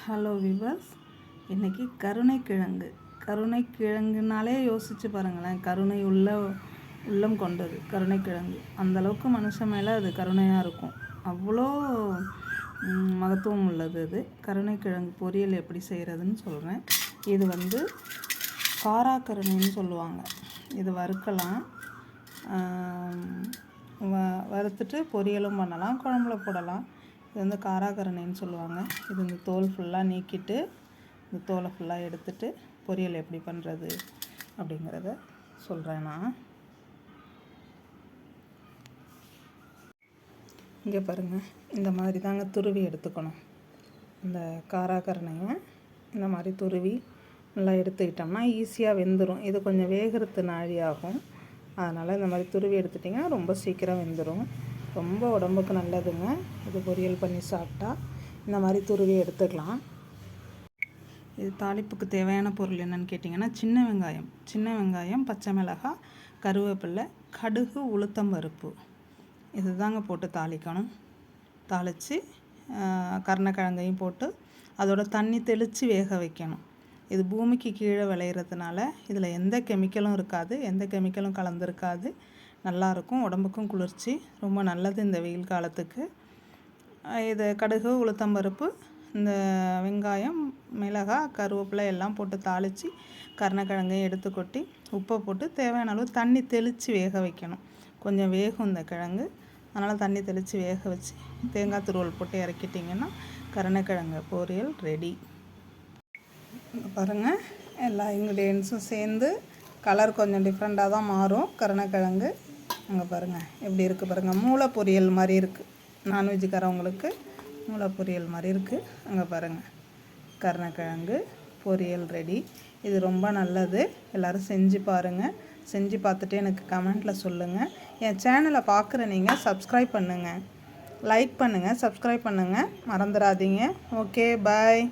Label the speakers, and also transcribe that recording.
Speaker 1: Hello viewers, இன்றைக்கி கருணைக்கிழங்குனாலே யோசித்து பாருங்களேன். கருணை உள்ளம் கொண்டது கருணைக்கிழங்கு. அந்தளவுக்கு மனுஷன் மேலே அது கருணையாக இருக்கும். அவ்வளோ மகத்துவம் உள்ளது. அது கருணைக்கிழங்கு பொரியல் எப்படி செய்கிறதுன்னு சொல்கிறேன். இது காராக்கருணைன்னு சொல்லுவாங்க. இது வறுக்கலாம், வறுத்துட்டு பொரியலும் பண்ணலாம், குழம்புல போடலாம். இது காராக்கருணைன்னு சொல்லுவாங்க. இது இந்த தோல் ஃபுல்லாக நீக்கிட்டு இந்த தோலை ஃபுல்லாக எடுத்துட்டு பொரியல் எப்படி பண்ணுறது அப்படிங்கிறத சொல்கிறேன் நான். இங்கே பாருங்கள், இந்த மாதிரி தாங்க துருவி எடுத்துக்கணும். இந்த காராக்கருணையை இந்த மாதிரி துருவி நல்லா எடுத்துக்கிட்டோம்னா ஈஸியாக வெந்துடும். இது கொஞ்சம் வேகிறது நாழி ஆகும். அதனால் இந்த மாதிரி துருவி எடுத்துட்டிங்கன்னா ரொம்ப சீக்கிரம் வெந்துடும். ரொம்ப உடம்புக்கு நல்லதுங்க. இது பொரியல் பண்ணி சாப்பிட்டா இந்த மாதிரி துருவி எடுத்துக்கலாம். இது தாளிப்புக்கு தேவையான பொருள் என்னென்னு கேட்டிங்கன்னா, சின்ன வெங்காயம், பச்சை மிளகாய், கருவேப்பிலை, கடுகு, உளுத்தம்பருப்பு இது தாங்க போட்டு தாளிக்கணும். தாளித்து கருணைக்கிழங்கையும் போட்டு அதோட தண்ணி தெளித்து வேக வைக்கணும். இது பூமிக்கு கீழே விளையிறதுனால இதில் எந்த கெமிக்கலும் இருக்காது, எந்த கெமிக்கலும் கலந்துருக்காது. நல்லாயிருக்கும், உடம்புக்கும் குளிர்ச்சி, ரொம்ப நல்லது இந்த வெயில் காலத்துக்கு. இது கடுகு, உளுத்தம்பருப்பு, இந்த வெங்காயம், மிளகாய், கருவேப்பிலை எல்லாம் போட்டு தாளித்து கருணைக்கிழங்கையும் எடுத்து கொட்டி உப்பை போட்டு தேவையான அளவு தண்ணி தெளித்து வேக வைக்கணும். கொஞ்சம் வேகும் இந்த கிழங்கு, அதனால் தண்ணி தெளித்து வேக வச்சு தேங்காய் துருவல் போட்டு இறக்கிட்டிங்கன்னா கருணைக்கிழங்கு பொரியல் ரெடி. பாருங்கள், எல்லா இன்க்ரீடியன்ஸும் சேர்ந்து கலர் கொஞ்சம் டிஃப்ரெண்ட்டாக தான் மாறும் கருணைக்கிழங்கு. அங்கே பாருங்கள் எப்படி இருக்குது பாருங்கள், மூளை பொரியல் மாதிரி இருக்குது. நான்வெஜ்ஜுக்காரவங்களுக்கு மூளை பொரியல் மாதிரி இருக்குது. அங்கே பாருங்கள், கருணைக்கிழங்கு பொரியல் ரெடி. இது ரொம்ப நல்லது. எல்லோரும் செஞ்சு பாருங்கள். செஞ்சு பார்த்துட்டு எனக்கு கமெண்ட்டில் சொல்லுங்கள். என் சேனலை பார்க்குற நீங்கள் சப்ஸ்கிரைப் பண்ணுங்கள், லைக் பண்ணுங்கள், சப்ஸ்கிரைப் பண்ணுங்கள், மறந்துடாதீங்க. ஓகே, பாய்.